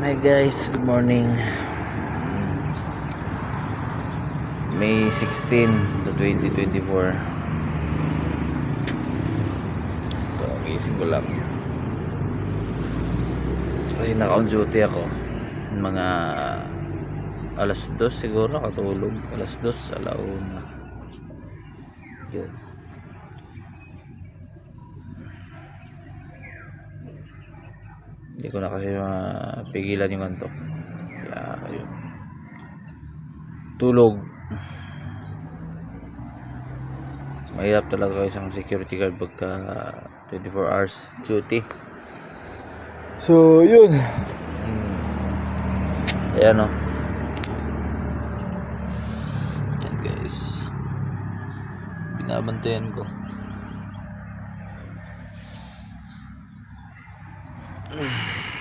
Hi guys, good morning. May 16 to 2024. Ito, gising ko lang. Kasi naka-on duty ako. Mga alas 2 siguro katulog. Alas 2, alauna. Yun. Hindi ko na kasi mapigilan yung antok. Kaya yun. Tulog. Mahirap talaga isang security guard pagka 24 hours duty. So yun. Ayan o. Ayan guys, binabantayan ko.